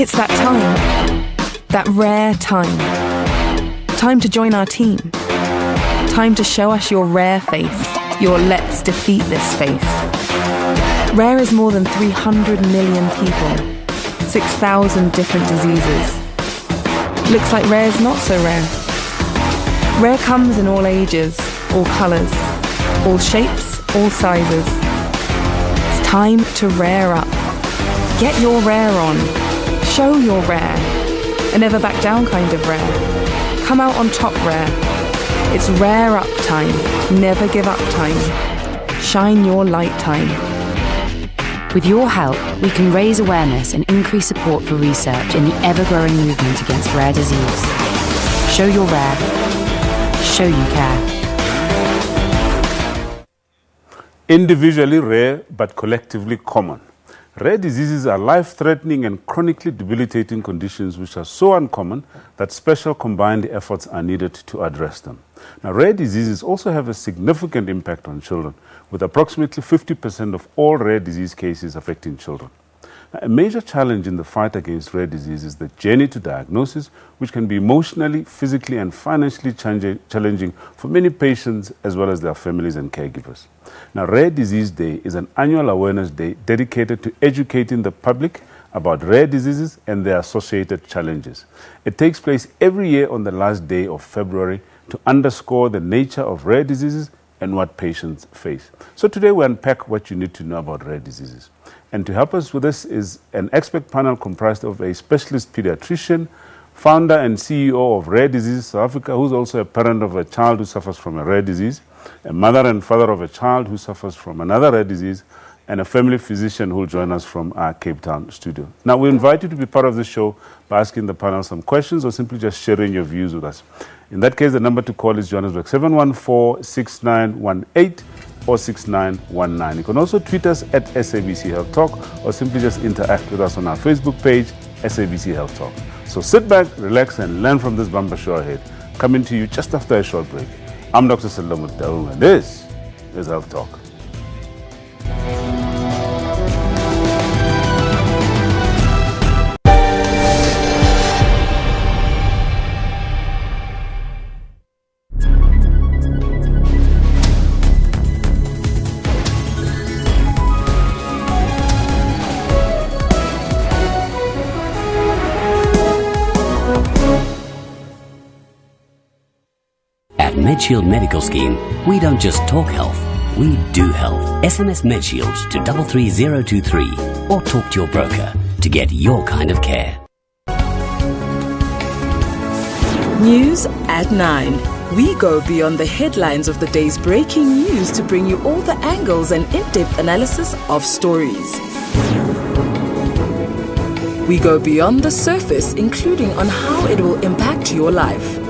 It's that time. That rare time. Time to join our team. Time to show us your rare face. Your let's defeat this face. Rare is more than 300 million people. 6,000 different diseases. Looks like rare is not so rare. Rare comes in all ages, all colours, all shapes, all sizes. It's time to rare up. Get your rare on. Show your rare. A never back down kind of rare. Come out on top rare. It's rare up time. Never give up time. Shine your light time. With your help, we can raise awareness and increase support for research in the ever-growing movement against rare disease. Show you're rare. Show you care. Individually rare, but collectively common. Rare diseases are life-threatening and chronically debilitating conditions which are so uncommon that special combined efforts are needed to address them. Now, rare diseases also have a significant impact on children, with approximately 50% of all rare disease cases affecting children. Now, a major challenge in the fight against rare disease is the journey to diagnosis, which can be emotionally, physically, and financially challenging for many patients as well as their families and caregivers. Now, Rare Disease Day is an annual awareness day dedicated to educating the public about rare diseases and their associated challenges. It takes place every year on the last day of February to underscore the nature of rare diseases and what patients face. So today we unpack what you need to know about rare diseases. And to help us with this is an expert panel comprised of a specialist pediatrician, founder and CEO of Rare Diseases South Africa, who's also a parent of a child who suffers from a rare disease, a mother and father of a child who suffers from another rare disease, and a family physician who will join us from our Cape Town studio. Now, we invite you to be part of the show by asking the panel some questions or simply just sharing your views with us. In that case, the number to call is Johannesburg 714-6918 or 6919. You can also tweet us at SABC Health Talk or simply just interact with us on our Facebook page, SABC Health Talk. So sit back, relax, and learn from this bumper show ahead. Coming to you just after a short break. I'm Dr. Selom Daung, and this is Health Talk. MedShield Medical Scheme, we don't just talk health, we do health. SMS MedShield to 33023 or talk to your broker to get your kind of care. News at 9. We go beyond the headlines of the day's breaking news to bring you all the angles and in-depth analysis of stories. We go beyond the surface, including on how it will impact your life.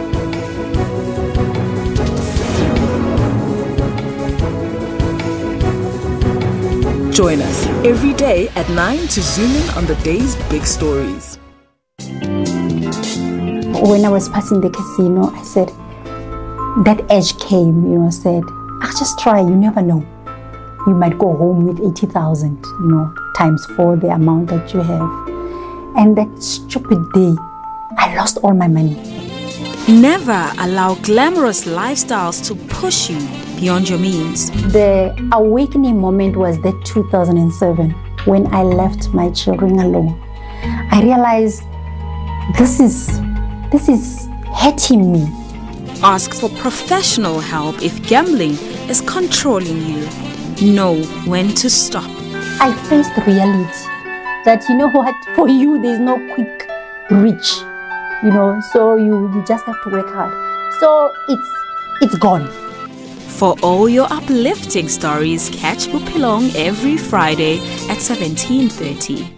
Join us every day at 9 to zoom in on the day's big stories. When I was passing the casino, I said, that edge came, said, just try, you never know. You might go home with 80,000, times 4 the amount that you have. And that stupid day, I lost all my money. Never allow glamorous lifestyles to push you beyond your means. The awakening moment was that 2007 when I left my children alone. I realized this is hurting me. Ask for professional help if gambling is controlling you. Know when to stop. I faced reality that for you there's no quick reach. So you just have to work hard. So it's gone. For all your uplifting stories, catch Bupilong every Friday at 17:30.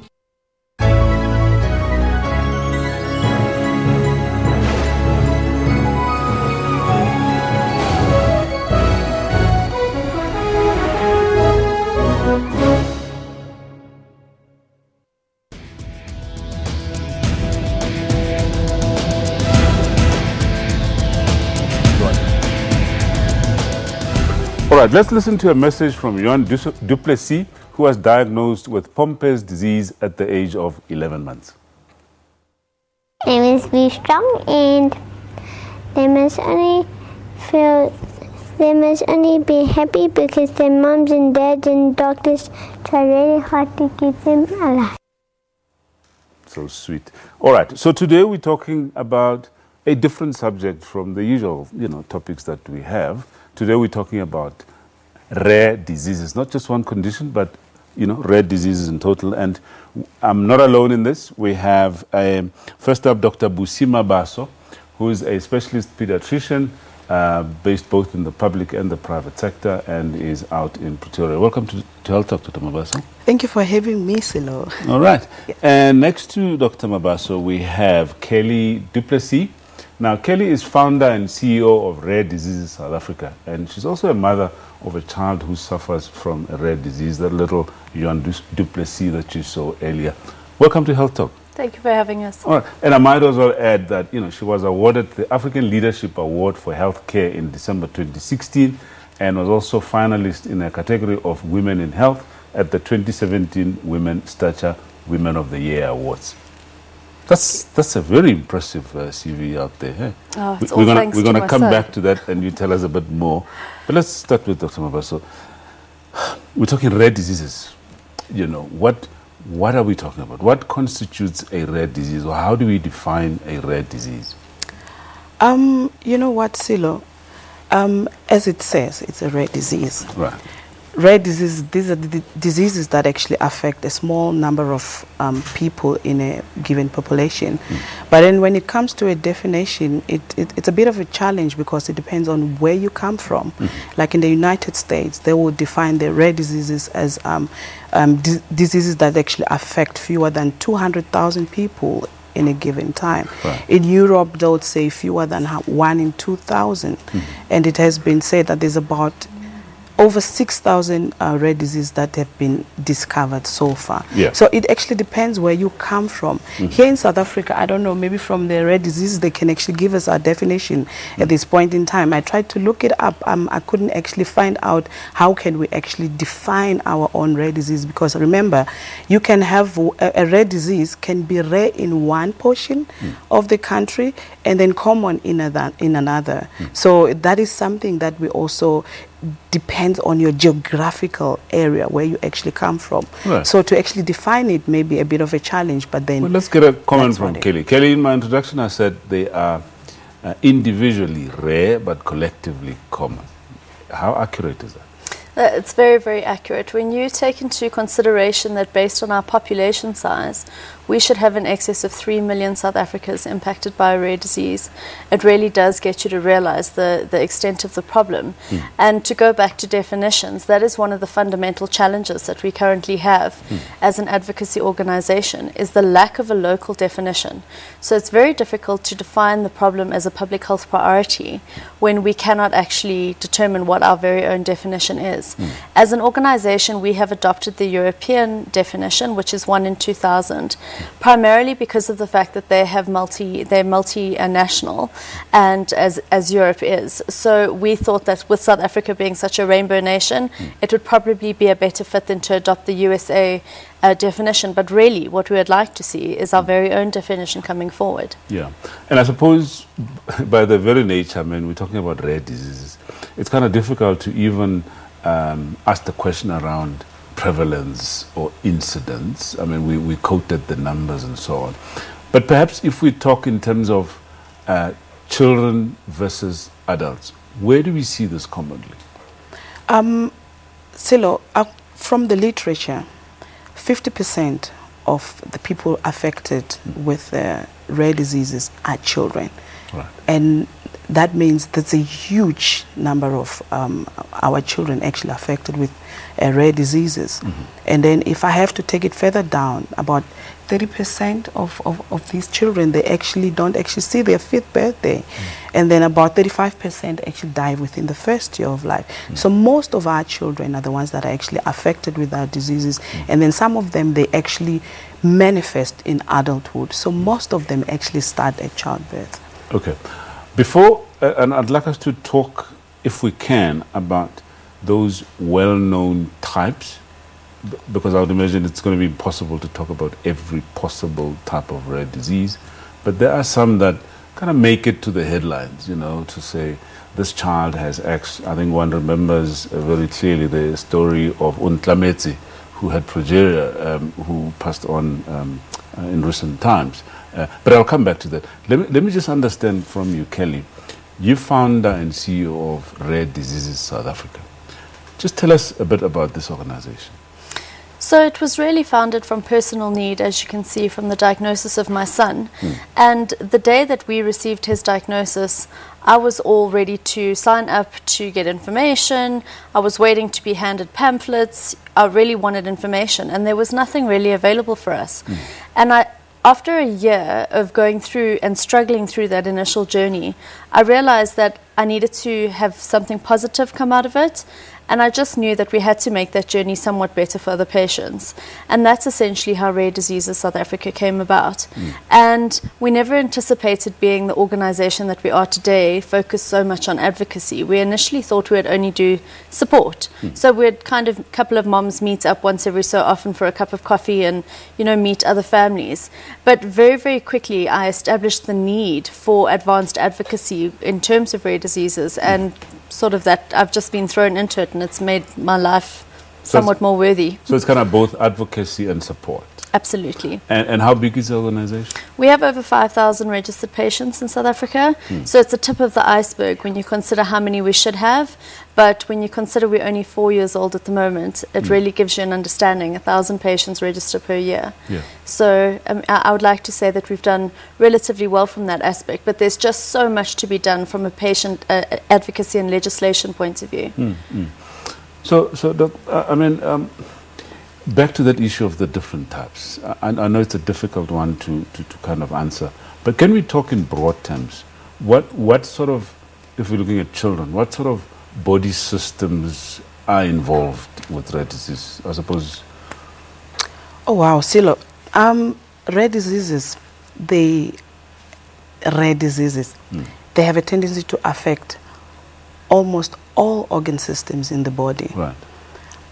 All right, let's listen to a message from Johan Duplessis, who was diagnosed with Pompe's disease at the age of 11 months. They must be strong and they must only be happy because their moms and dads and doctors try really hard to keep them alive. So sweet. All right. So today we're talking about a different subject from the usual, topics that we have. Today we're talking about rare diseases, not just one condition, but rare diseases in total. And I'm not alone in this. We have first up Dr. Busima Baso, who is a specialist pediatrician based both in the public and the private sector, and is out in Pretoria. Welcome to Health Talk, Dr. Mabaso. Thank you for having me, Silo. All right. Yeah. And next to Dr. Mabaso, we have Kelly du Plessis. Now, Kelly is founder and CEO of Rare Diseases South Africa, and she's also a mother of a child who suffers from a rare disease, that little Johan du Plessis that you saw earlier. Welcome to Health Talk. Thank you for having us. All right. And I might as well add that, she was awarded the African Leadership Award for Healthcare in December 2016, and was also finalist in a category of Women in Health at the 2017 Women Stature Women of the Year Awards. That's a very impressive CV out there. Hey? Oh, it's we're going to come back to that, and you tell us a bit more. But let's start with Dr. Mabaso. We're talking rare diseases. What are we talking about? What constitutes a rare disease, or how do we define a rare disease? You know what, Silo? As it says, it's a rare disease. Right. Rare diseases, these are the diseases that actually affect a small number of people in a given population. But then when it comes to a definition, it's a bit of a challenge because it depends on where you come from. Like in the United States, they will define the rare diseases as diseases that actually affect fewer than 200,000 people in a given time. Right. In Europe, they would say fewer than 1 in 2,000. And it has been said that there's about over 6,000 rare diseases that have been discovered so far. Yeah. So it actually depends where you come from. Here in South Africa, I don't know, maybe from the rare diseases, they can actually give us our definition at this point in time. I tried to look it up. I couldn't actually find out how can we actually define our own rare disease, because remember, you can have a rare disease can be rare in one portion of the country and then common in another. So that is something that we also depends on your geographical area where you actually come from. Right. So to actually define it may be a bit of a challenge, but then... Well, let's get a comment from Kelly. Kelly, in my introduction, I said they are individually rare but collectively common. How accurate is that? It's very, very accurate. When you take into consideration that based on our population size, we should have in excess of 3 million South Africans impacted by a rare disease, it really does get you to realize the extent of the problem. And to go back to definitions, that is one of the fundamental challenges that we currently have as an advocacy organization, is the lack of a local definition. So it's very difficult to define the problem as a public health priority when we cannot actually determine what our very own definition is. As an organization, we have adopted the European definition, which is 1 in 2,000, primarily because of the fact that they're multinational, and as Europe is. So we thought that with South Africa being such a rainbow nation, it would probably be a better fit than to adopt the USA definition. But really, what we would like to see is our very own definition coming forward. Yeah, and I suppose by the very nature, we're talking about rare diseases, it's kind of difficult to even ask the question around prevalence or incidence. We quoted the numbers and so on. But perhaps if we talk in terms of children versus adults, where do we see this commonly? Silo, from the literature, 50% of the people affected with rare diseases are children. Right. And that means there's a huge number of our children actually affected with rare diseases. And then if I have to take it further down, about 30% of these children, they actually don't actually see their 5th birthday. And then about 35% actually die within the first year of life. So most of our children are the ones that are actually affected with our diseases. And then some of them, they actually manifest in adulthood. So most of them actually start at childbirth. Okay. Before, and I'd like us to talk, if we can, about those well-known types, because I would imagine it's going to be impossible to talk about every possible type of rare disease. but there are some that kind of make it to the headlines, you know, to say this child has X. I think one remembers very clearly the story of Untlametsi, who had progeria, who passed on in recent times. But I'll come back to that. Let me just understand from you, Kelly. You're founder and CEO of Rare Diseases South Africa. Just tell us a bit about this organization. So it was really founded from personal need, as you can see from the diagnosis of my son. And the day that we received his diagnosis, I was all ready to sign up to get information. I was waiting to be handed pamphlets. I really wanted information, and there was nothing really available for us. And after a year of going through and struggling through that initial journey, I realized that I needed to have something positive come out of it. And I just knew that we had to make that journey somewhat better for other patients. And that's essentially how Rare Diseases South Africa came about. And we never anticipated being the organization that we are today, focused so much on advocacy. We initially thought we would only do support. So we'd kind of, a couple of moms meet up once every so often for a cup of coffee and, you know, meet other families. But very, very quickly, I established the need for advanced advocacy in terms of rare diseases, and sort of that I've just been thrown into it, and it's made my life somewhat more worthy. So it's kind of both advocacy and support. Absolutely. And how big is the organization? We have over 5,000 registered patients in South Africa. So it's the tip of the iceberg when you consider how many we should have. But when you consider we're only 4 years old at the moment, it really gives you an understanding. 1,000 patients register per year. So I would like to say that we've done relatively well from that aspect. But there's just so much to be done from a patient advocacy and legislation point of view. So Doc, I mean, back to that issue of the different types. I know it's a difficult one to kind of answer, but can we talk in broad terms? What sort of, if we're looking at children, what sort of body systems are involved with rare disease, I suppose? Oh wow, Silo. Rare diseases, they have a tendency to affect almost all organ systems in the body. Right.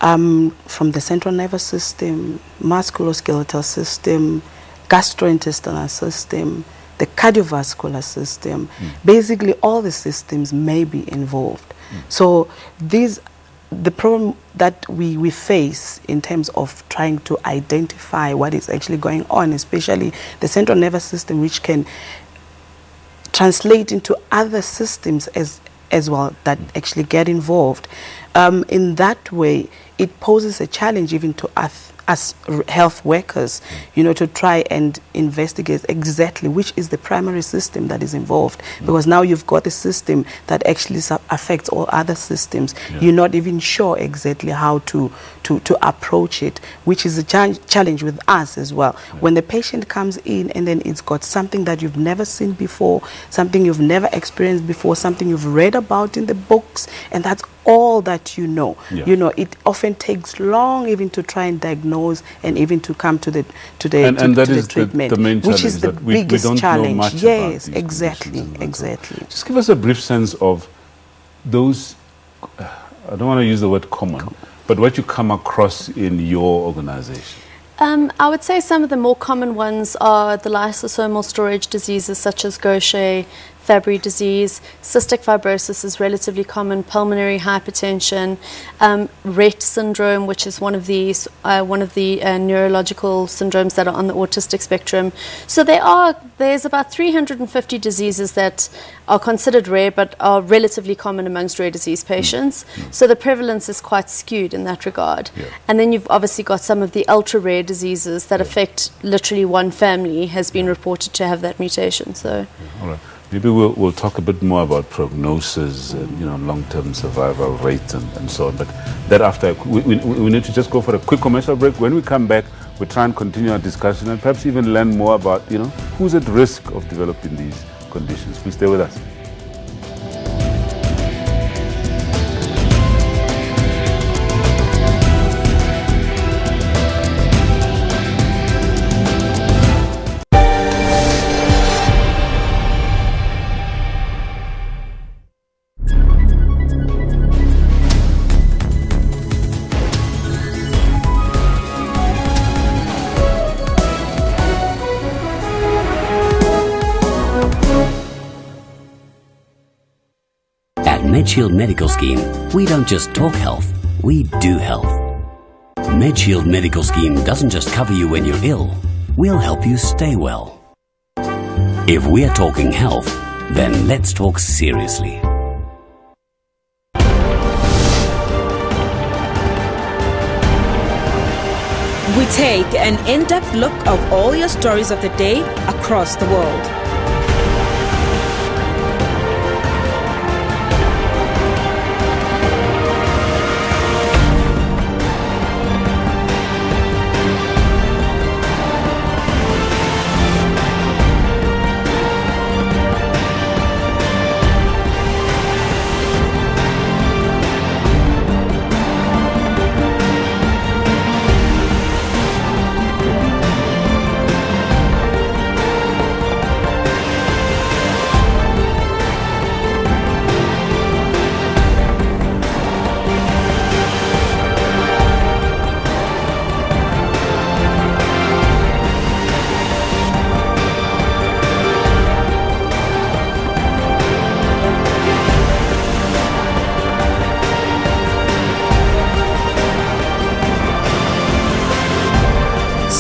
From the central nervous system, musculoskeletal system, gastrointestinal system, the cardiovascular system. Basically, all the systems may be involved. So the problem that we face in terms of trying to identify what is actually going on, especially the central nervous system, which can translate into other systems as well that actually get involved. In that way, it poses a challenge even to us as health workers, you know, to try and investigate exactly which is the primary system that is involved. Because now you've got a system that actually affects all other systems. You're not even sure exactly how to approach it, which is a challenge with us as well. When the patient comes in and then it's got something that you've never seen before, something you've never experienced before, something you've read about in the books, and that's all that you know. You know, it often takes long even to try and diagnose and even to come to the treatment, the main challenge, which is the biggest challenge. Know much yes, about exactly. Just give us a brief sense of those, I don't want to use the word common, but what you come across in your organization. I would say some of the more common ones are the lysosomal storage diseases such as Gaucher, Fabry disease, cystic fibrosis is relatively common, pulmonary hypertension, Rett syndrome, which is one of the neurological syndromes that are on the autistic spectrum. So there's about 350 diseases that are considered rare but are relatively common amongst rare disease patients. So the prevalence is quite skewed in that regard. And then you've obviously got some of the ultra rare diseases that affect literally one family has been reported to have that mutation. So. All right. Maybe we'll talk a bit more about prognosis and, you know, long-term survival rates and so on. But that after, we need to just go for a quick commercial break. When we come back, we'll try and continue our discussion and perhaps even learn more about, you know, who's at risk of developing these conditions. Please stay with us. MedShield Medical Scheme, we don't just talk health, we do health. MedShield Medical Scheme doesn't just cover you when you're ill, we'll help you stay well. If we're talking health, then let's talk seriously. We take an in-depth look of all your stories of the day across the world.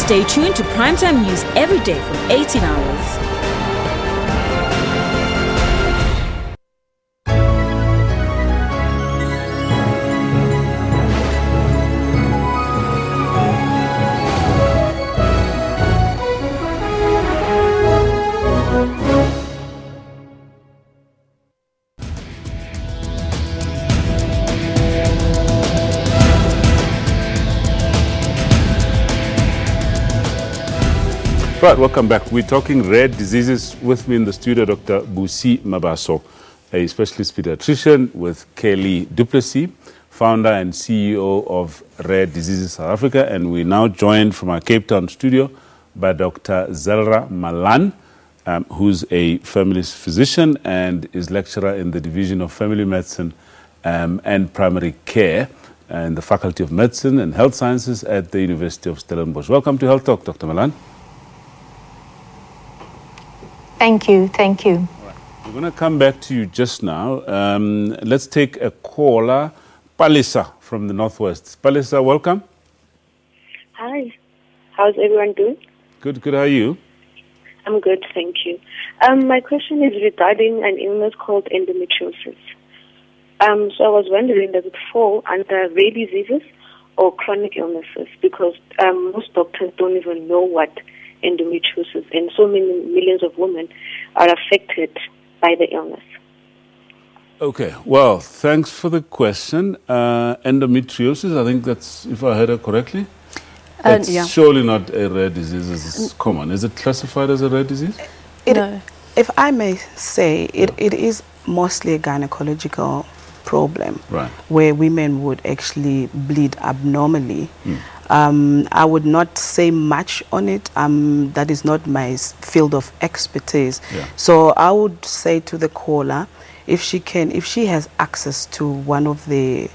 Stay tuned to Primetime News every day from 18 hours. Right, welcome back. We're talking rare diseases. With me in the studio, Dr. Busi Mabaso, a specialist pediatrician with Kelly Duplessis, founder and CEO of Rare Diseases South Africa. And we're now joined from our Cape Town studio by Dr. Zelra Malan, who's a family physician and is lecturer in the Division of Family Medicine and Primary Care in the Faculty of Medicine and Health Sciences at the University of Stellenbosch. Welcome to Health Talk, Dr. Malan. Thank you. Thank you. Right. We're going to come back to you just now. Let's take a caller, Palisa from the Northwest. Palisa, welcome. Hi. How's everyone doing? Good, good. How are you? I'm good, thank you. My question is regarding an illness called endometriosis. So I was wondering, does it fall under rare diseases or chronic illnesses? Because most doctors don't even know what endometriosis, and so many millions of women are affected by the illness. Okay, well, thanks for the question. Endometriosis, I think that's, if I heard it correctly, it's surely not a rare disease, it's common. Is it classified as a rare disease? No. If I may say, it is mostly a gynecological problem, right, where women would actually bleed abnormally. I would not say much on it. That is not my field of expertise. Yeah. So I would say to the caller, if she has access to one of the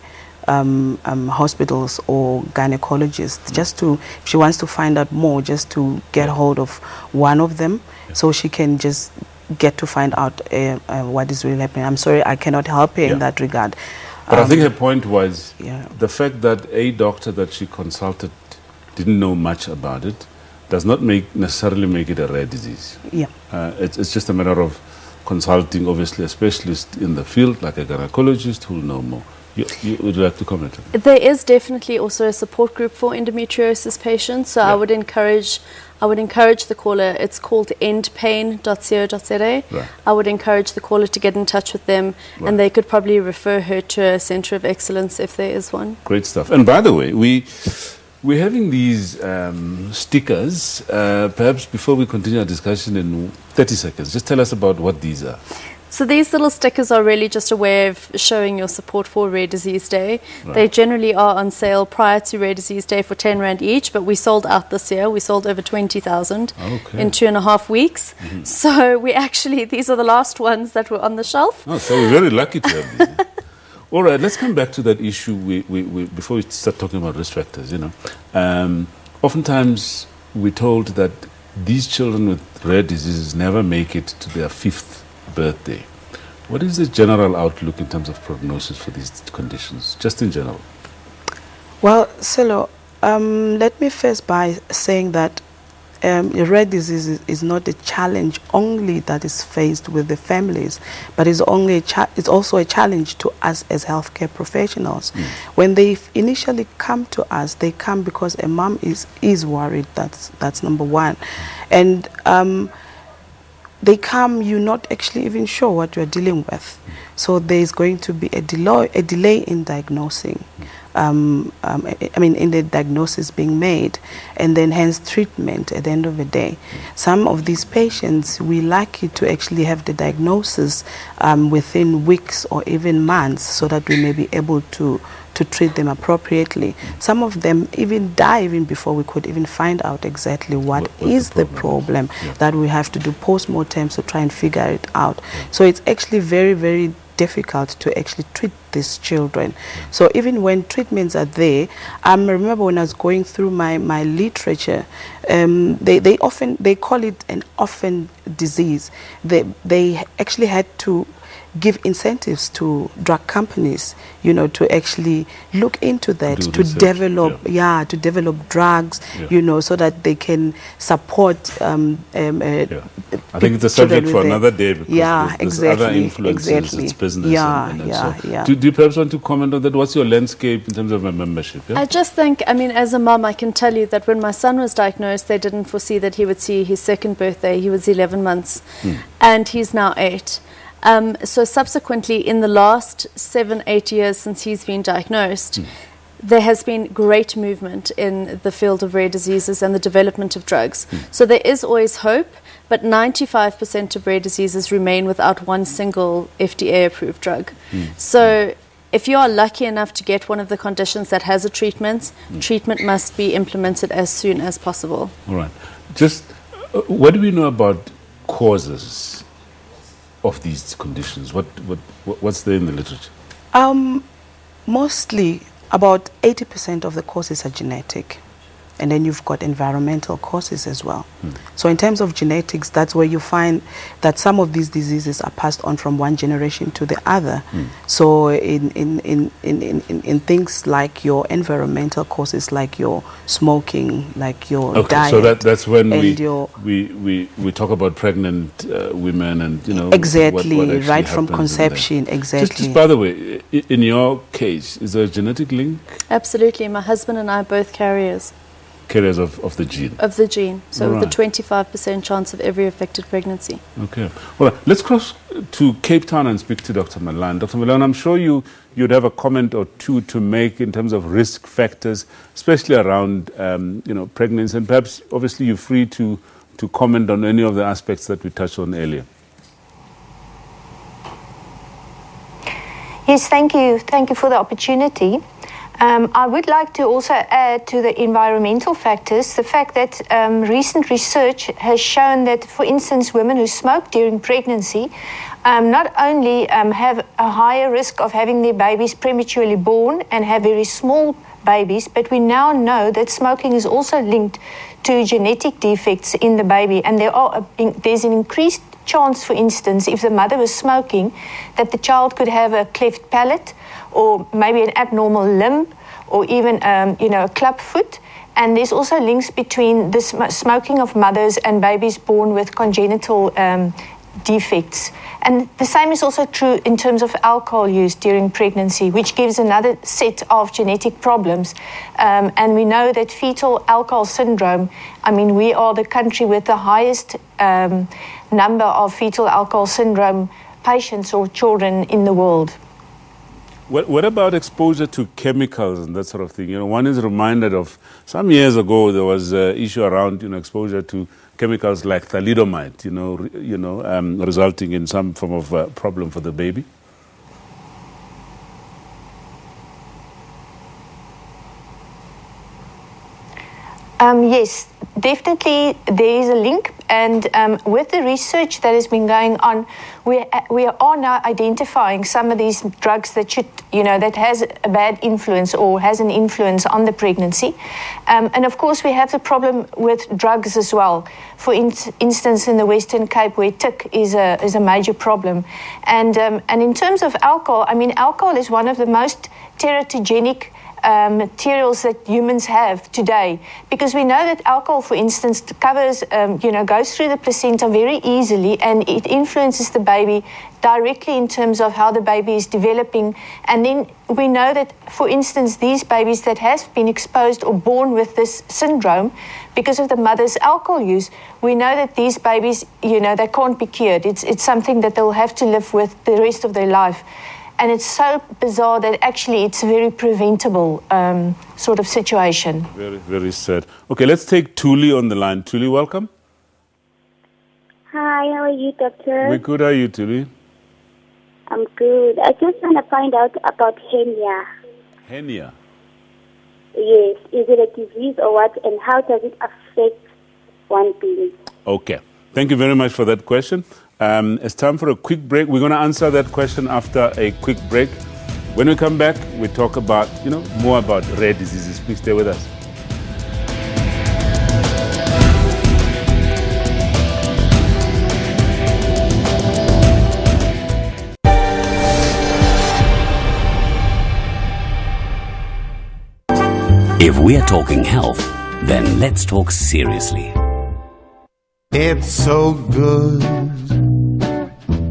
hospitals or gynecologists, if she wants to find out more, just to get hold of one of them, so she can just get to find out what is really happening. I'm sorry, I cannot help her in that regard. But I think her point was the fact that a doctor that she consulted didn't know much about it does not necessarily make it a rare disease. Yeah. It's just a matter of consulting, obviously, a specialist in the field, like a gynecologist who will know more. You would like to comment? There is definitely also a support group for endometriosis patients, so I would encourage the caller. It's called endpain.co.za. Right. I would encourage the caller to get in touch with them, and they could probably refer her to a centre of excellence if there is one. Great stuff. And by the way, we're having these stickers. Perhaps before we continue our discussion in 30 seconds, just tell us about what these are. So these little stickers are really just a way of showing your support for Rare Disease Day. Right. They generally are on sale prior to Rare Disease Day for 10 Rand each, but we sold out this year. We sold over 20,000 in 2.5 weeks. Mm-hmm. So these are the last ones that were on the shelf. Oh, so we're very lucky to have these. All right, let's come back to that issue before we start talking about risk factors. Oftentimes we're told that these children with rare diseases never make it to their 5th birthday. What is the general outlook in terms of prognosis for these conditions, just in general? Well, Silo, let me first by saying that rare disease is not a challenge only that is faced with the families, but it's also a challenge to us as healthcare professionals. When they initially come to us, they come because a mom is worried. That's number one, and they come, you're not actually even sure what you're dealing with. So there's going to be a delay in diagnosing. I mean, in the diagnosis being made, and then hence treatment at the end of the day. Some of these patients, we're lucky to actually have the diagnosis within weeks or even months, so that we may be able to treat them appropriately. Some of them even die even before we could even find out exactly what is the problem that we have to do post-mortem to try and figure it out. So it's actually very, very difficult to actually treat these children. So even when treatments are there, I remember when I was going through my literature, they call it an orphan disease. They actually had to give incentives to drug companies, you know, to actually look into that, to develop, to develop drugs, you know, so that they can support. I think it's a subject for another day, because there's other influences, it's business. Do you perhaps want to comment on that? What's your landscape in terms of a membership? I just think, I mean, as a mom, I can tell you that when my son was diagnosed, they didn't foresee that he would see his second birthday. He was 11 months, and he's now 8. So subsequently, in the last 7-8 years since he's been diagnosed, there has been great movement in the field of rare diseases and the development of drugs. So there is always hope, but 95% of rare diseases remain without one single FDA-approved drug. So if you are lucky enough to get one of the conditions that has a treatment, treatment must be implemented as soon as possible. All right. Just what do we know about causes of these conditions? What's there in the literature? Mostly about 80% of the causes are genetic, and then you've got environmental causes as well. So in terms of genetics, that's where you find that some of these diseases are passed on from one generation to the other. So in things like your environmental causes, like your smoking, like your diet. So that's when we talk about pregnant women, and you know, exactly, right from conception. Exactly. Just by the way, in your case, is there a genetic link? Absolutely. My husband and I are both carriers. Carriers of the gene? Of the gene. So with a 25% chance of every affected pregnancy. Okay. Well, let's cross to Cape Town and speak to Dr. Malan. Dr. Malan, I'm sure you'd have a comment or two to make in terms of risk factors, especially around you know, pregnancy, and perhaps obviously you're free to comment on any of the aspects that we touched on earlier. Yes, thank you. Thank you for the opportunity. I would like to also add to the environmental factors the fact that recent research has shown that, for instance, women who smoke during pregnancy not only have a higher risk of having their babies prematurely born and have very small babies, but we now know that smoking is also linked to genetic defects in the baby, and there's an increased chance, for instance, if the mother was smoking, that the child could have a cleft palate, or maybe an abnormal limb, or even you know, a club foot. And there's also links between the smoking of mothers and babies born with congenital defects. And the same is also true in terms of alcohol use during pregnancy, which gives another set of genetic problems. And we know that fetal alcohol syndrome, I mean, we are the country with the highest number of fetal alcohol syndrome patients or children in the world. What about exposure to chemicals and that sort of thing? You know, one is reminded of some years ago there was an issue around, you know, exposure to chemicals like thalidomide, resulting in some form of problem for the baby. Yes, definitely there is a link And with the research that has been going on, we are now identifying some of these drugs that that has a bad influence or has an influence on the pregnancy. And of course, we have the problem with drugs as well. For instance, in the Western Cape, where tick is a major problem. And in terms of alcohol, I mean, alcohol is one of the most teratogenic materials that humans have today, because we know that alcohol, for instance, covers, goes through the placenta very easily, and it influences the baby directly in terms of how the baby is developing. And then we know that, for instance, these babies that have been exposed or born with this syndrome because of the mother's alcohol use, we know that these babies, they can't be cured. It's something that they'll have to live with the rest of their life. And it's so bizarre that actually it's a very preventable sort of situation. Very, very sad. Okay, let's take Thuli on the line. Thuli, welcome. Hi, how are you, doctor? We're good. How are you, Thuli? I'm good. I just want to find out about hernia. Hernia? Yes. Is it a disease or what? And how does it affect one being? Okay. Thank you very much for that question. It's time for a quick break. We're going to answer that question after a quick break. When we come back, we talk about, more about rare diseases. Please stay with us. If we're talking health, then let's talk seriously. It's so good,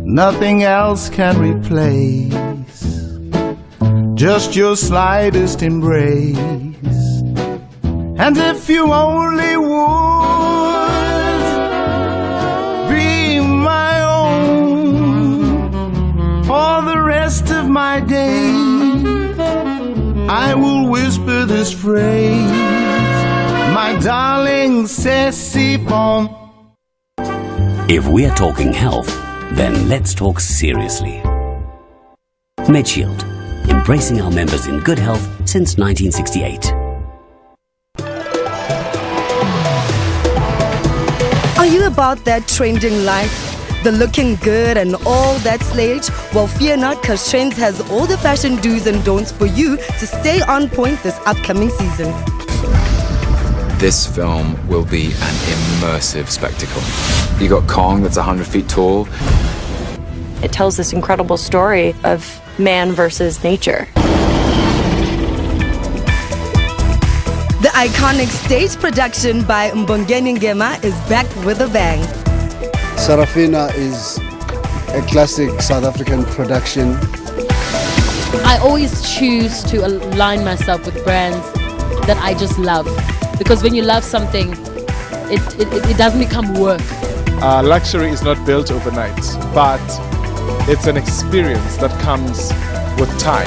nothing else can replace just your slightest embrace. And if you only would be my own for the rest of my days, I will whisper this phrase, my darling, c'est si bon. If we're talking health, then let's talk seriously. MedShield, embracing our members in good health since 1968. Are you about that trending life? The looking good and all that slayage? Well, fear not, because Trends has all the fashion do's and don'ts for you to stay on point this upcoming season. This film will be an immersive spectacle. You got Kong that's 100 feet tall. It tells this incredible story of man versus nature. The iconic stage production by Mbongeni Ngema is back with a bang. Sarafina is a classic South African production. I always choose to align myself with brands that I just love. Because when you love something, it doesn't become work. Luxury is not built overnight, but it's an experience that comes with time.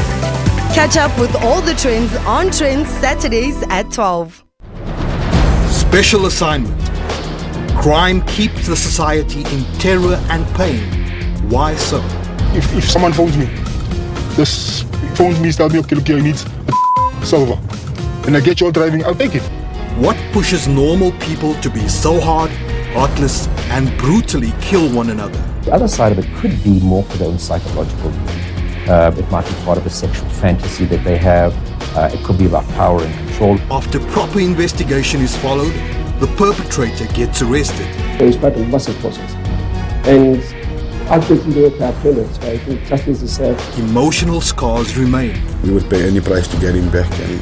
Catch up with all the trends on Trends Saturdays at 12. Special assignment. Crime keeps the society in terror and pain. Why so? If someone phones me, tells me, okay, look, I need a silver, and I get you all driving, I'll take it. What pushes normal people to be so hard, heartless, and brutally kill one another? The other side of it could be more for their own psychological need. It might be part of a sexual fantasy that they have. It could be about power and control. After proper investigation is followed, the perpetrator gets arrested. It's quite a massive process. And ultimately, they have killers, right? Justice is served. Emotional scars remain. We would pay any price to get him back, and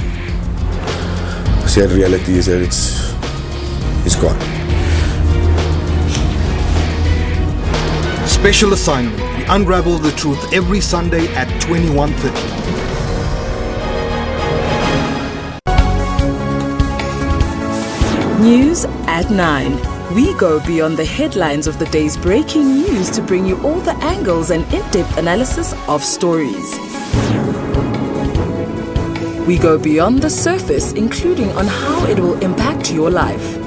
the sad reality is that it's gone. Special assignment. We unravel the truth every Sunday at 21:30. News at 9. We go beyond the headlines of the day's breaking news to bring you all the angles and in-depth analysis of stories. We go beyond the surface, including on how it will impact your life.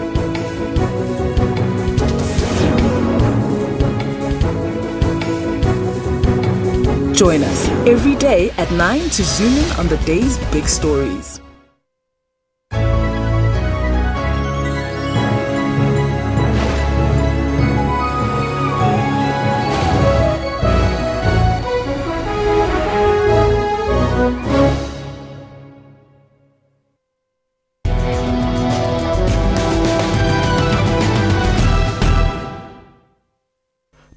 Join us every day at 9 to zoom in on the day's big stories.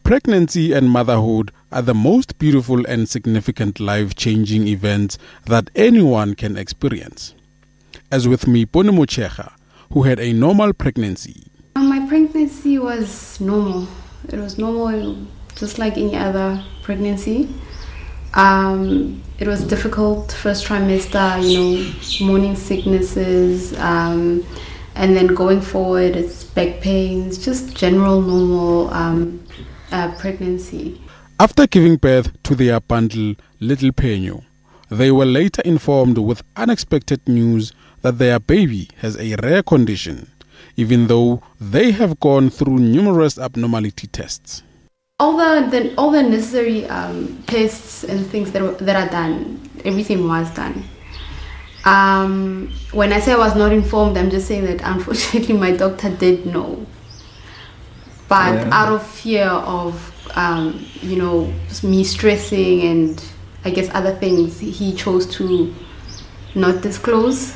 Pregnancy and motherhood are the most beautiful and significant life-changing events that anyone can experience. As with Mipone Mochecha, who had a normal pregnancy. My pregnancy was normal. It was normal, just like any other pregnancy. It was difficult first trimester, morning sicknesses, and then going forward, it's back pains, just general normal pregnancy. After giving birth to their bundle, Little Penyo, they were later informed with unexpected news that their baby has a rare condition, even though they have gone through numerous abnormality tests. All the necessary tests and things that are done, everything was done. When I say I was not informed, I'm just saying that unfortunately my doctor did know. But out of fear of, me stressing and I guess other things, he chose to not disclose.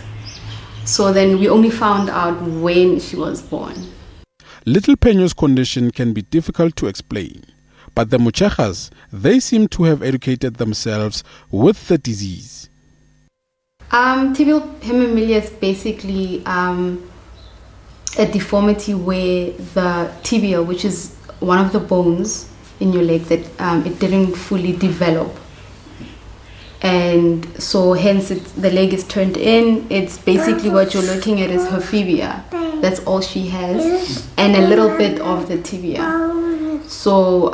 So then we only found out when she was born. Little Penyo's condition can be difficult to explain, but the Mochechas, they seem to have educated themselves with the disease. Tibial hemiplegia is basically a deformity where the tibia, which is one of the bones in your leg, that it didn't fully develop. And so hence the leg is turned in. It's basically what you're looking at is her fibia. That's all she has, and a little bit of the tibia. So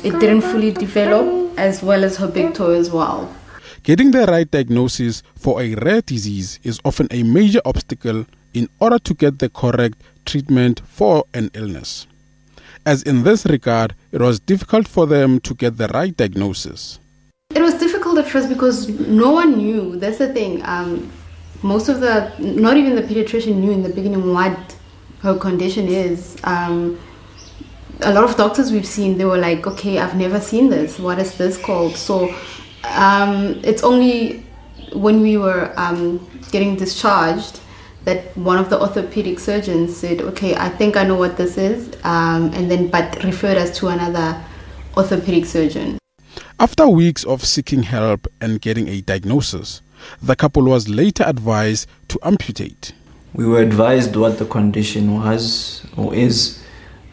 it didn't fully develop, as well as her big toe as well. Getting the right diagnosis for a rare disease is often a major obstacle in order to get the correct treatment for an illness. As in this regard, it was difficult for them to get the right diagnosis. It was difficult at first because no one knew. That's the thing. Not even the pediatrician knew in the beginning what her condition is. A lot of doctors we've seen, they were like, okay, I've never seen this. What is this called? So it's only when we were getting discharged that one of the orthopedic surgeons said, okay, I think I know what this is, but referred us to another orthopedic surgeon. After weeks of seeking help and getting a diagnosis, the couple was later advised to amputate. We were advised what the condition was or is,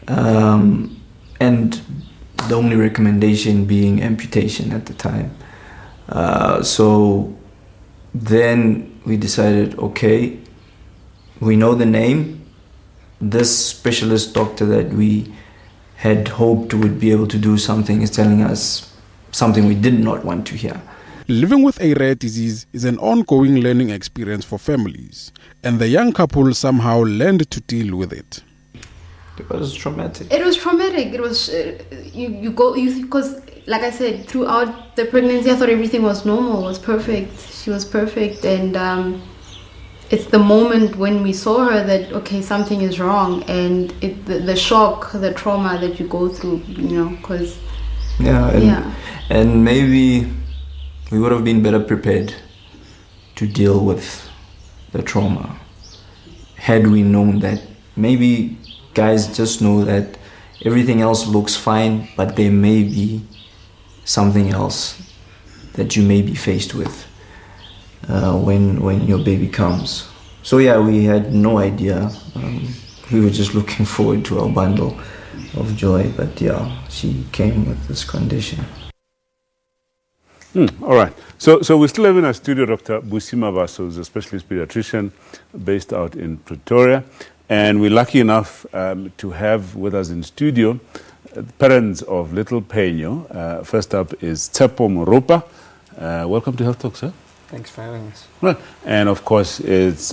and the only recommendation being amputation at the time. So then we decided, okay, we know the name. This specialist doctor that we had hoped would be able to do something is telling us something we did not want to hear. Living with a rare disease is an ongoing learning experience for families, and the young couple somehow learned to deal with it. It was traumatic. It was traumatic. It was because, like I said, throughout the pregnancy, I thought everything was normal, was perfect. She was perfect, and it's the moment when we saw her that okay, something is wrong, and the shock, the trauma that you go through, because. And maybe we would have been better prepared to deal with the trauma had we known that. Maybe guys just know that everything else looks fine, but there may be something else that you may be faced with when your baby comes. So we had no idea. We were just looking forward to our bundle of joy, but she came with this condition. All right. So we still have in our studio Dr. Busima Vaso, who's a specialist pediatrician based out in Pretoria. And we're lucky enough to have with us in studio parents of little Penyo. First up is Tsepo Moropa. Welcome to Health Talk, sir. Thanks for having us. Right. And of course, it's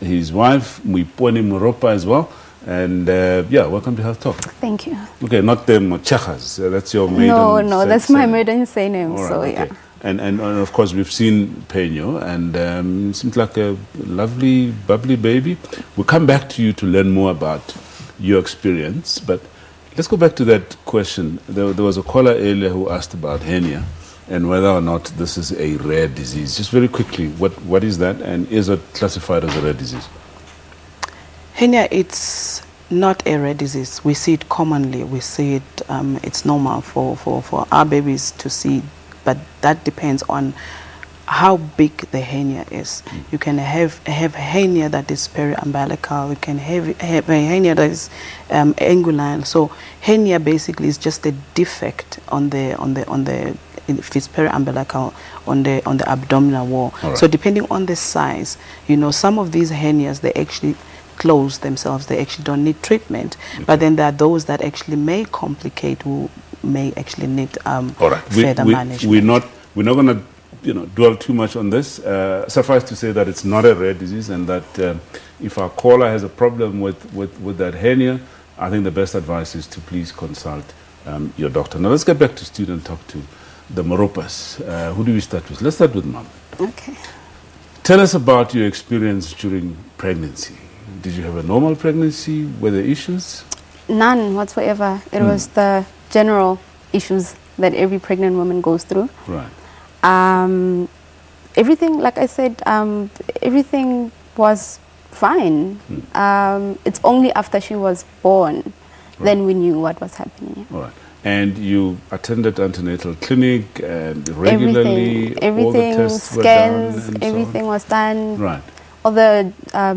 his wife, Mipone Moropa, as well. And welcome to Health Talk. Thank you. Okay, not the Mochechas. That's your maiden. No, that's my maiden surname. Right, so okay. And of course we've seen Penyo, and it seems like a lovely, bubbly baby. We'll come back to you to learn more about your experience, but let's go back to that question. There was a caller earlier who asked about hernia and whether or not this is a rare disease. Just very quickly, what is that, and is it classified as a rare disease? Hernia, it's not a rare disease. We see it commonly. We see it, it's normal for our babies to see, but that depends on how big the hernia is. You can have hernia that is periumbilical. You can have a hernia that is angular. So hernia basically is just a defect on the if it's periumbilical on the abdominal wall. Right. So depending on the size, you know, some of these hernias, they actually close themselves. They actually don't need treatment. Okay. But then there are those that actually may complicate, who may actually need further management. We're not going to dwell too much on this. Suffice to say that it's not a rare disease, and that if our caller has a problem with that hernia, I think the best advice is to please consult your doctor. Now let's get back to student talk to the Moropas. Who do we start with? Let's start with Mom. Okay. Tell us about your experience during pregnancy. Did you have a normal pregnancy? Were there issues? None whatsoever. It was the general issues that every pregnant woman goes through. Right. Everything, like I said, everything was fine. It's only after she was born then we knew what was happening. All right. And you attended antenatal clinic and regularly? Everything, all the tests scans, were done, everything was done. Right. All the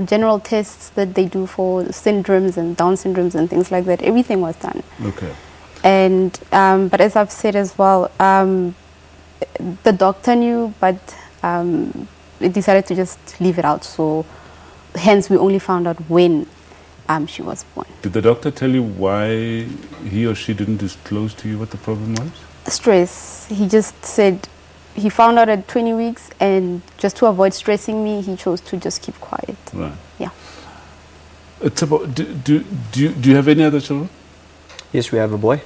general tests that they do for syndromes and Down syndromes and things like that, everything was done. Okay. And but as I've said as well, the doctor knew, but it decided to just leave it out. So hence we only found out when she was born. Did the doctor tell you why he or she didn't disclose to you what the problem was? Stress. He just said he found out at 20 weeks, and just to avoid stressing me, he chose to just keep quiet. Right. Yeah. It's about. Do you have any other children? Yes, we have a boy.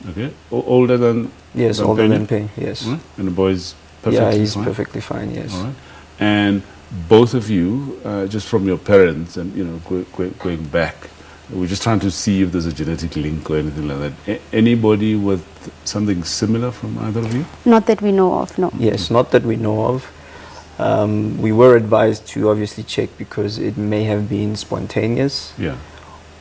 Okay. Older than? Yes, than older Penny? than Penny, yes. Right. And the boy's perfectly fine? Yeah, he's perfectly fine, yes. All right. And both of you, just from your parents and, going back, we're just trying to see if there's a genetic link or anything like that. Anybody with something similar from either of you? Not that we know of, no. Yes, not that we know of. We were advised to obviously check because it may have been spontaneous. Yeah.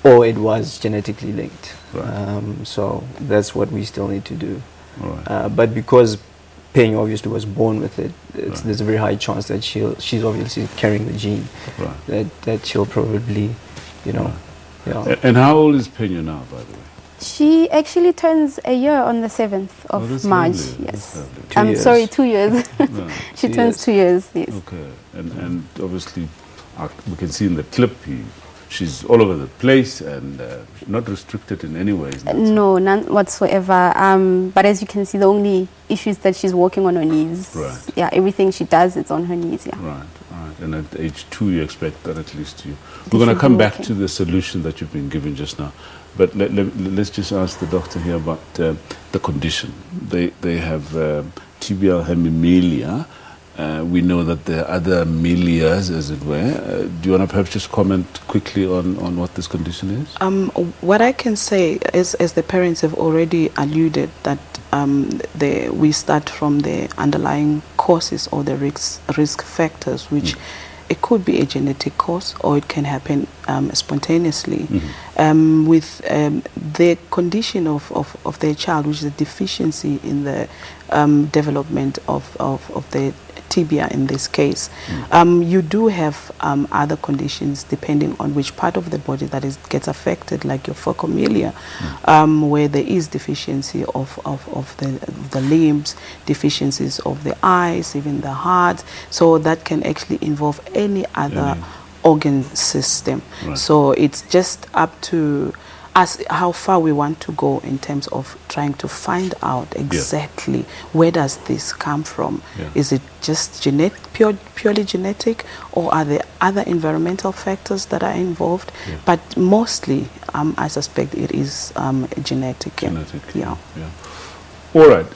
Or it was genetically linked. Right. So that's what we still need to do. All right. But because Penny obviously was born with it, there's a very high chance that she's obviously carrying the gene. Right. That she'll probably, Right. Yeah. And how old is Penny now, by the way? She actually turns a year on the 7th of March. Lovely. Yes. Lovely. Sorry, 2 years. Right. She turns 2 years, yes. Okay. And obviously, we can see in the clip, she's all over the place and not restricted in any way. No, none whatsoever. But as you can see, the only issue is that she's walking on her knees. Right. Yeah, everything she does, it's on her knees, yeah. Right. And at age 2, you expect that at least We're going to come back to the solution that you've been given just now. But let's just ask the doctor here about the condition. They have tibial hemimelia. We know that there are other melias, as it were. Do you want to perhaps just comment quickly on what this condition is? What I can say is, as the parents have already alluded, that we start from the underlying causes or the risk factors, which it could be a genetic cause or it can happen spontaneously. With the condition of their child, which is a deficiency in the development of the tibia in this case. You do have other conditions depending on which part of the body that gets affected, like your focomelia, where there is deficiency of the limbs, deficiencies of the eyes, even the heart. So that can actually involve any other organ system. Right. So it's just up to us how far we want to go in terms of trying to find out exactly where does this come from. Is it just purely genetic, or are there other environmental factors that are involved? But mostly I suspect it is genetic. Genetic. Yeah. All right.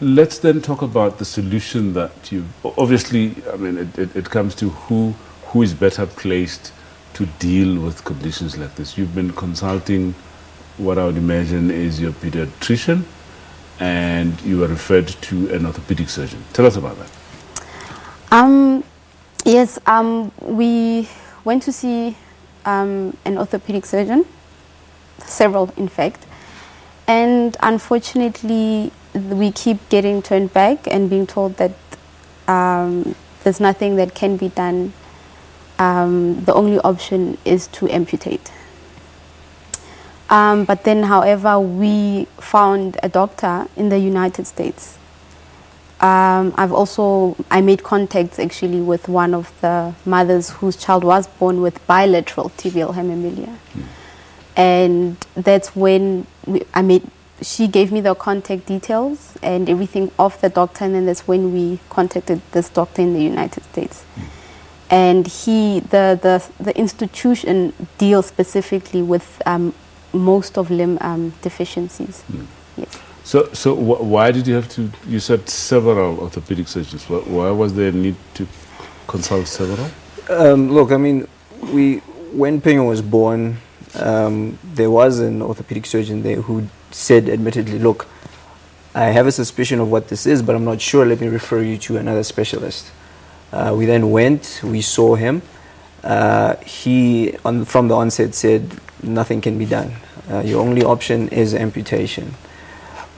Let's then talk about the solution that you obviously, I mean, it comes to who is better placed to deal with conditions like this. You've been consulting what I would imagine is your pediatrician, and you were referred to an orthopedic surgeon. Tell us about that. Yes, we went to see an orthopedic surgeon, several in fact. And unfortunately, we keep getting turned back and being told that there's nothing that can be done. The only option is to amputate. But then, however, we found a doctor in the United States. I made contacts actually with one of the mothers whose child was born with bilateral tibial hemimelia. And that's when she gave me the contact details and everything of the doctor, and then that's when we contacted this doctor in the United States. And the institution deals specifically with most of limb deficiencies. Yes. So why did you have to, you said several orthopedic surgeons, why was there a need to consult several? Look, I mean, when Penyo was born, there was an orthopedic surgeon there who said admittedly, look, I have a suspicion of what this is, but I'm not sure, let me refer you to another specialist. We then went, we saw him. He, from the onset, said nothing can be done. Your only option is amputation.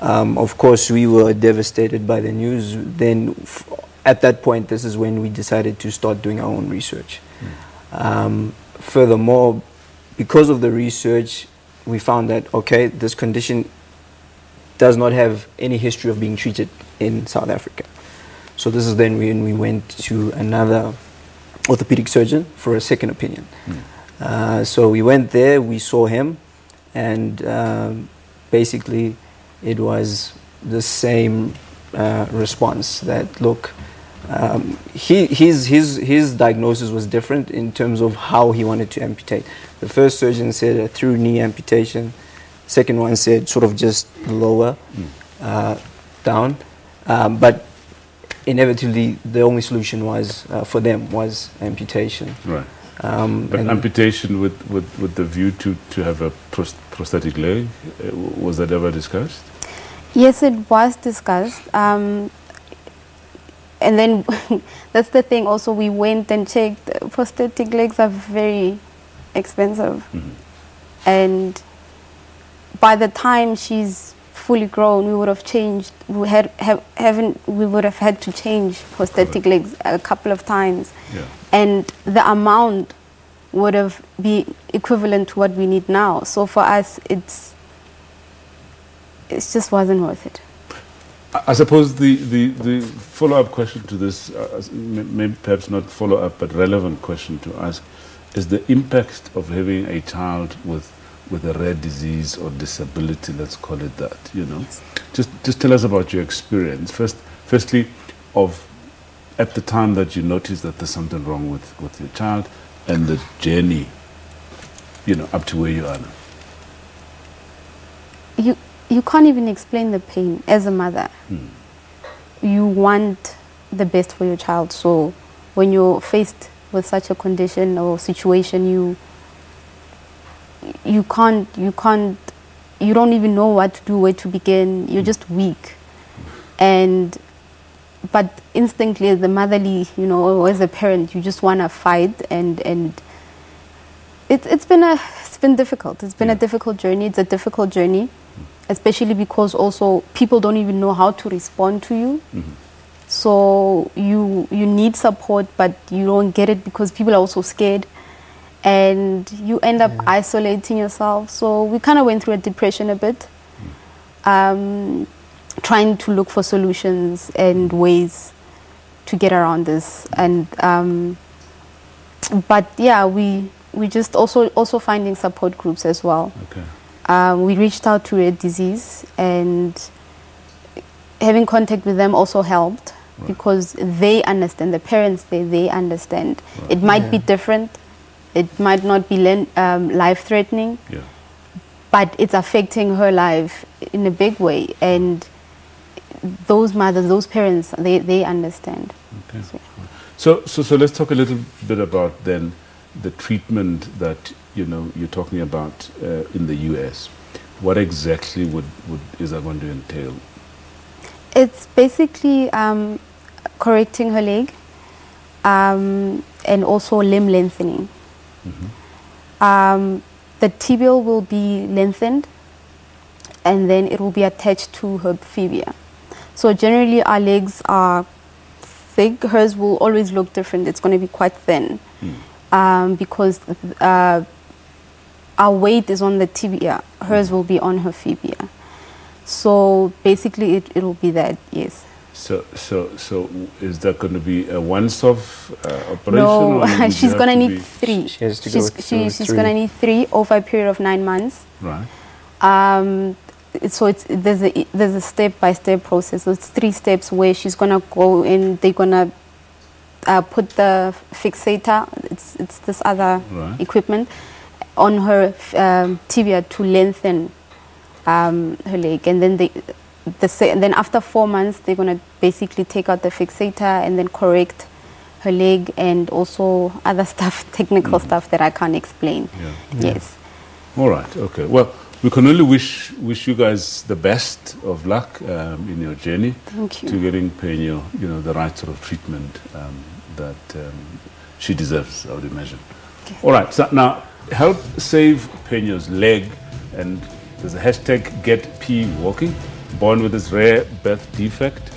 Of course, we were devastated by the news. Then, at that point, this is when we decided to start doing our own research. Furthermore, because of the research, we found that, okay, this condition does not have any history of being treated in South Africa. So this is then when we went to another orthopedic surgeon for a second opinion. So we went there, we saw him, and basically it was the same response that, look, his diagnosis was different in terms of how he wanted to amputate. The first surgeon said a through knee amputation. Second one said sort of just lower down. But inevitably, the only solution was for them was amputation. Right. But amputation with the view to have a prosthetic leg, was that ever discussed? Yes, it was discussed. And then that's the thing also, we went and checked. Prosthetic legs are very expensive. And by the time she's fully grown, we would have changed. We would have had to change prosthetic legs a couple of times, and the amount would have been equivalent to what we need now. So for us, it just wasn't worth it. I suppose the follow-up question to this, maybe perhaps not follow-up, but relevant question to ask, is the impact of having a child with a rare disease or disability, let's call it that, you know. Just tell us about your experience. Firstly, at the time that you noticed that there's something wrong with your child, and the journey, you know, up to where you are now. You can't even explain the pain as a mother. You want the best for your child, so when you're faced with such a condition or situation, you don't even know what to do, where to begin. You're just weak. But instantly, as the motherly, you know, or as a parent, you just want to fight, and it's been difficult. It's been a difficult journey. It's a difficult journey, especially because also people don't even know how to respond to you. So you need support, but you don't get it because people are also scared, and you end up isolating yourself. So we kind of went through a depression a bit, trying to look for solutions and ways to get around this. And but yeah, we just also finding support groups as well. We reached out to Rare Disease, and having contact with them also helped, because they understand, the parents they understand. It might be different, it might not be life-threatening, but it's affecting her life in a big way, and those mothers, those parents, they understand. So let's talk a little bit about then the treatment that you're talking about in the US. What exactly is that going to entail? It's basically correcting her leg, and also limb lengthening. the tibial will be lengthened, and then it will be attached to her fibia. So generally our legs are thick. Hers will always look different. It's going to be quite thin because our weight is on the tibia. Hers will be on her fibia. So basically it will be that, yes. So is that going to be a once-off operation? No, she's going to need 3. She's going to need 3 over a period of 9 months. Right. So there's a step-by-step process. So it's 3 steps where she's going to go in. They're going to put the fixator, it's this other equipment, on her tibia to lengthen her leg. And then then after 4 months, they're going to basically take out the fixator and then correct her leg and also other stuff, technical stuff that I can't explain. Yes. All right. Okay. Well, we can only wish you guys the best of luck in your journey to getting Penyo, the right sort of treatment that she deserves, I would imagine. Okay. All right. So now, help save Penyo's leg, and there's a hashtag #GetPWalking. Born with this rare birth defect,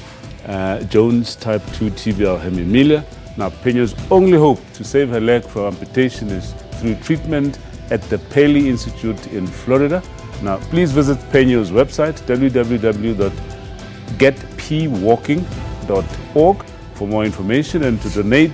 Jones type 2 tibial hemimelia. Now, Penyo's only hope to save her leg from amputation is through treatment at the Paley Institute in Florida. Now, please visit Penyo's website, www.getpwalking.org, for more information and to donate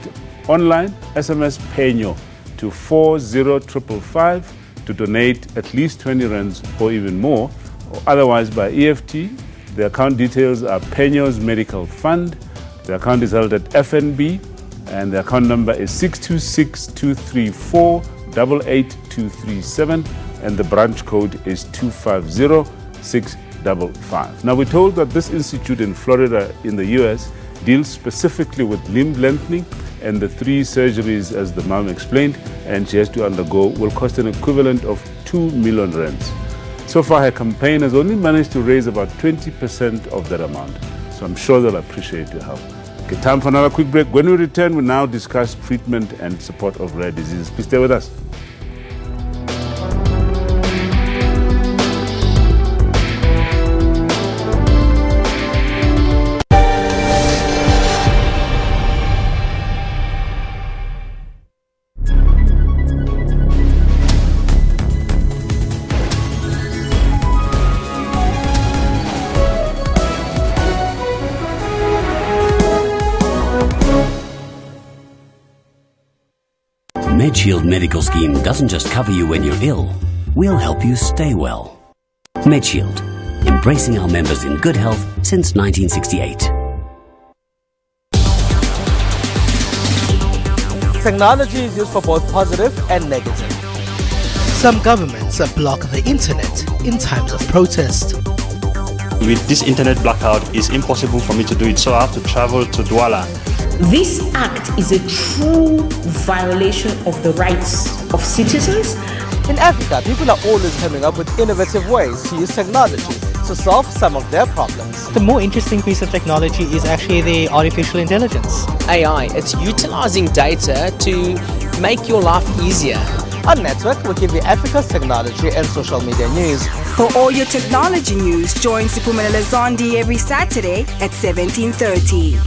online. SMS Penyo to 40555 to donate at least 20 rands or even more, or otherwise by EFT. The account details are Penyo's Medical Fund. The account is held at FNB, and the account number is 626-234-88237, and the branch code is 250655. Now, we're told that this institute in Florida in the US deals specifically with limb lengthening, and the 3 surgeries, as the mom explained, and she has to undergo will cost an equivalent of 2 million rands. So far, her campaign has only managed to raise about 20% of that amount. So I'm sure they'll appreciate your help. Okay, time for another quick break. When we return, we'll now discuss treatment and support of rare diseases. Please stay with us. MedShield Medical Scheme doesn't just cover you when you're ill, we'll help you stay well. MedShield, embracing our members in good health since 1968. Technology is used for both positive and negative. Some governments block the internet in times of protest. With this internet blackout, it's impossible for me to do it, so I have to travel to Douala. This act is a true violation of the rights of citizens. In Africa, people are always coming up with innovative ways to use technology to solve some of their problems. The more interesting piece of technology is actually the artificial intelligence. AI, it's utilizing data to make your life easier. On Network, we give you Africa's technology and social media news. For all your technology news, join Siphumelele Zondi every Saturday at 17:30.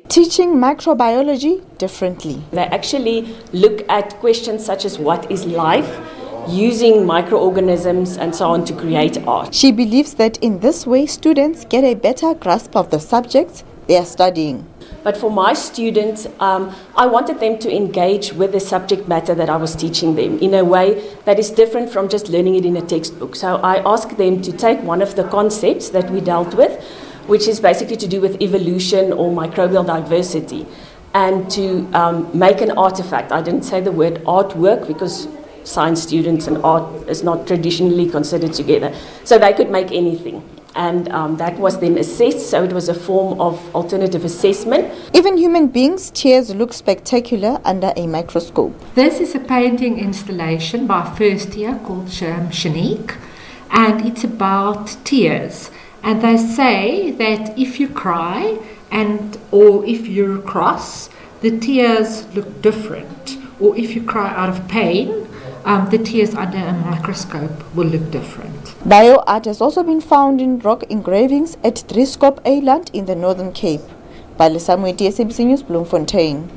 Teaching microbiology differently. They actually look at questions such as what is life, using microorganisms and so on to create art. She believes that in this way students get a better grasp of the subjects they are studying. But for my students, I wanted them to engage with the subject matter that I was teaching them in a way that is different from just learning it in a textbook. So I asked them to take one of the concepts that we dealt with, which is basically to do with evolution or microbial diversity, and to make an artifact. I didn't say the word artwork because science students and art is not traditionally considered together. So they could make anything. And that was then assessed, so it was a form of alternative assessment. Even human beings' tears look spectacular under a microscope. This is a painting installation by a first year called Shanique, and it's about tears. And they say that if you cry or if you're cross, the tears look different. Or if you cry out of pain, the tears under a microscope will look different. Bio-art has also been found in rock engravings at Drieskop Island in the Northern Cape. By Lesamweti, SABC News, Bloemfontein.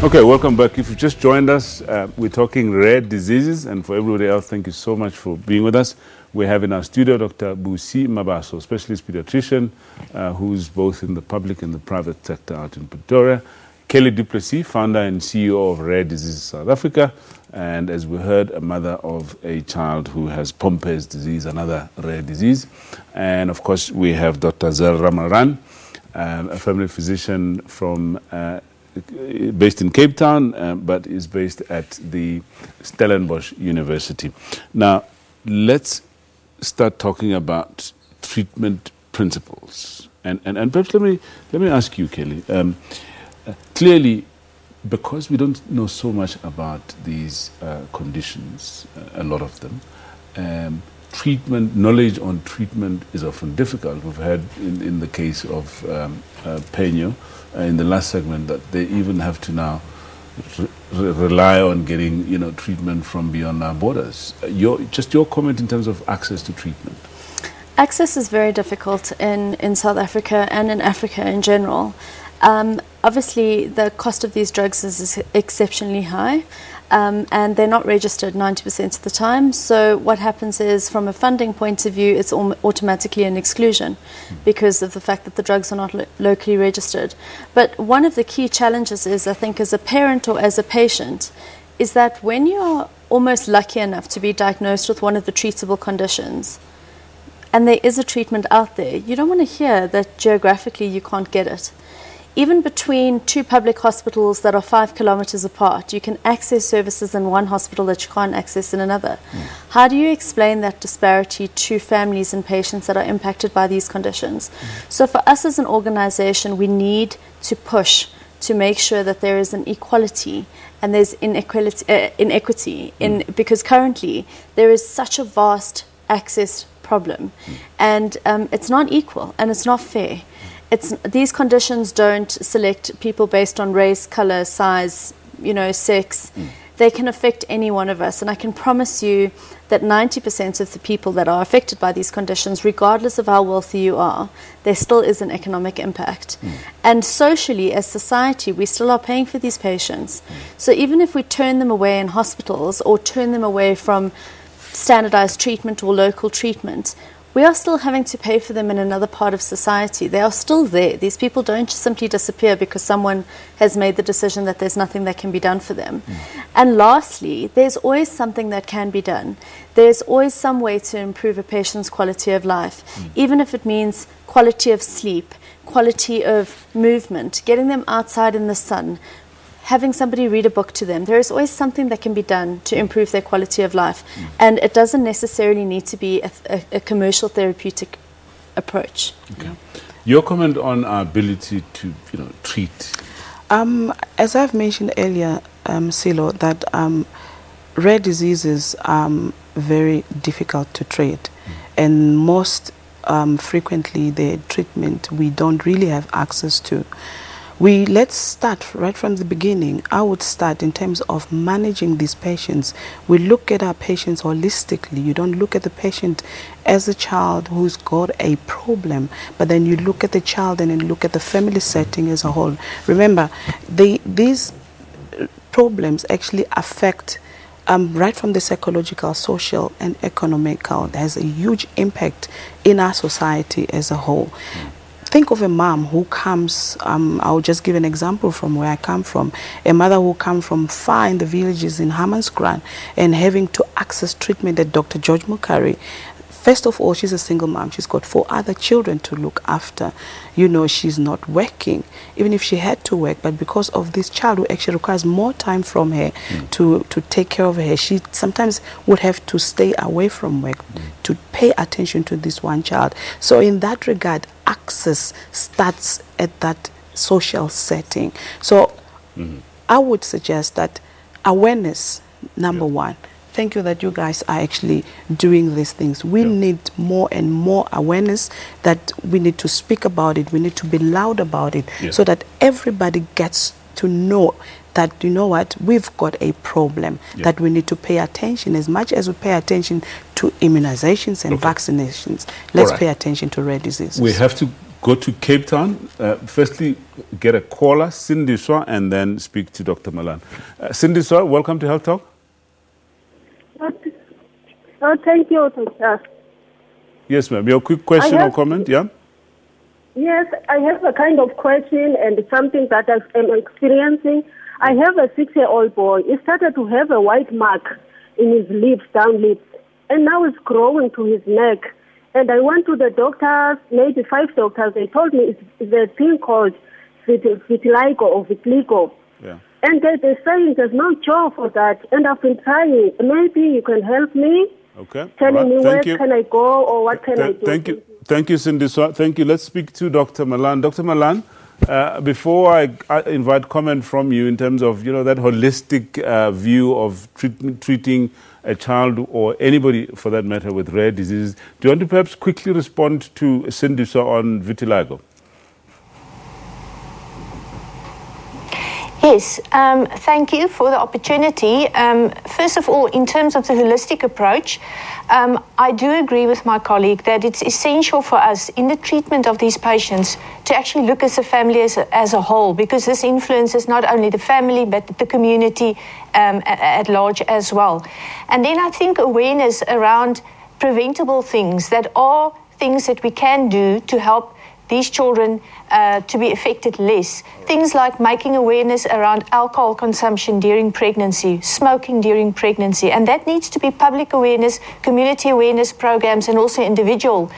Okay, welcome back. If you've just joined us, we're talking rare diseases, and for everybody else, thank you so much for being with us. We have in our studio Dr. Busi Mabaso, specialist pediatrician, who's both in the public and the private sector out in Pretoria. Kelly du Plessis, founder and CEO of Rare Diseases South Africa, and as we heard, a mother of a child who has Pompe's disease, another rare disease. And of course, we have Dr. Zel Ramaran, a family physician from based in Cape Town, but is based at the Stellenbosch University. Now, let's start talking about treatment principles. And perhaps let me ask you, Kelly. Clearly, because we don't know so much about these conditions, a lot of them, knowledge on treatment is often difficult. We've heard in the case of Penyo, in the last segment, that they even have to now rely on getting treatment from beyond our borders. Just your comment in terms of access to treatment. Access is very difficult in South Africa and in Africa in general. Obviously, the cost of these drugs is exceptionally high. And they're not registered 90% of the time. So what happens is, from a funding point of view, it's automatically an exclusion because of the fact that the drugs are not locally registered. But one of the key challenges is, I think, as a parent or as a patient, is that when you're almost lucky enough to be diagnosed with one of the treatable conditions, and there is a treatment out there, you don't want to hear that geographically you can't get it. Even between two public hospitals that are 5 kilometers apart, you can access services in one hospital that you can't access in another. How do you explain that disparity to families and patients that are impacted by these conditions? So for us as an organization, we need to push to make sure that there is an equality and there's inequity because currently there is such a vast access problem, and it's not equal and it's not fair. These conditions don't select people based on race, color, size, sex. They can affect any one of us. And I can promise you that 90% of the people that are affected by these conditions, regardless of how wealthy you are, there still is an economic impact. And socially, as society, we still are paying for these patients. So even if we turn them away in hospitals or turn them away from standardized treatment or local treatment, we are still having to pay for them in another part of society. They are still there. These people don't just simply disappear because someone has made the decision that there's nothing that can be done for them. And lastly, there's always something that can be done. There's always some way to improve a patient's quality of life, even if it means quality of sleep, quality of movement, getting them outside in the sun, having somebody read a book to them. There is always something that can be done to improve their quality of life. And it doesn't necessarily need to be a commercial therapeutic approach. Okay. Your comment on our ability to treat? As I've mentioned earlier, Silo, that rare diseases are very difficult to treat. And most frequently, the treatment we don't really have access to. Let's start right from the beginning. I would start in terms of managing these patients. We look at our patients holistically. You don't look at the patient as a child who's got a problem, but then you look at the child and then look at the family setting as a whole. Remember, these problems actually affect right from the psychological, social, and economical. It has a huge impact in our society as a whole. Think of a mom who comes, I'll just give an example from where I come from, a mother who comes from far in the villages in Hammanskraal and having to access treatment at Dr. George Mukari First of all, she's a single mom. She's got 4 other children to look after. You know, she's not working, even if she had to work. But because of this child who actually requires more time from her to take care of her, she sometimes would have to stay away from work to pay attention to this one child. So in that regard, access starts at that social setting. So I would suggest that awareness, number one. Thank you that you guys are actually doing these things. We need more and more awareness, that we need to speak about it. We need to be loud about it so that everybody gets to know that, you know what, we've got a problem, that we need to pay attention. As much as we pay attention to immunizations and vaccinations, let's pay attention to rare diseases. We have to go to Cape Town. Firstly, get a caller, Sindiswa, and then speak to Dr. Malan. Sindiswa, welcome to Health Talk. Oh, thank you, Doctor. Yes, ma'am. Your quick question or comment, yeah? Yes, I have a kind of question and something that I'm experiencing. I have a 6-year-old boy. He started to have a white mark in his lips, down lips, and now it's growing to his neck. And I went to the doctors, maybe 5 doctors. They told me it's a thing called vitiligo or vitiligo. Yeah. And they're saying there's no cure for that. And I've been trying. Maybe you can help me. Okay. Telling me where can I go or what can I do. Thank you. Thank you, Cindy. Thank you. Let's speak to Dr. Malan. Dr. Malan, before I invite comment from you in terms of, you know, that holistic view of treating a child or anybody for that matter with rare diseases, do you want to perhaps quickly respond to Cindy on vitiligo? Yes, thank you for the opportunity. First of all, in terms of the holistic approach, I do agree with my colleague that it's essential for us in the treatment of these patients to actually look at the family as a whole, because this influences not only the family but the community at large as well. And then I think awareness around preventable things that are things that we can do to help these children to be affected less. Things like making awareness around alcohol consumption during pregnancy, smoking during pregnancy, and that needs to be public awareness, community awareness programs, and also individual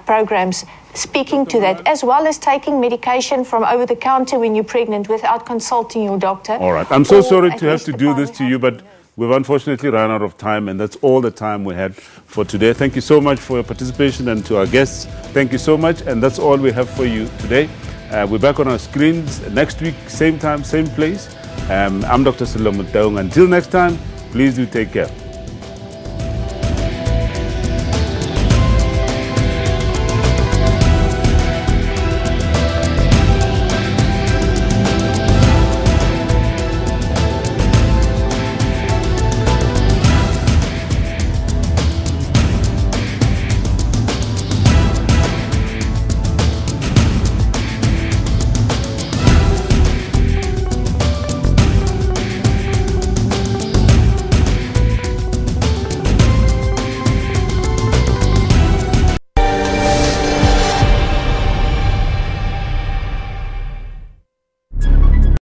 programs speaking to that, as well as taking medication from over the counter when you're pregnant without consulting your doctor. All right. I'm so sorry to have to do this to you, but we've unfortunately run out of time, and that's all the time we had for today. Thank you so much for your participation, and to our guests, thank you so much. And that's all we have for you today. We're back on our screens next week, same time, same place. I'm Dr. Salomo Daung. Until next time, please do take care.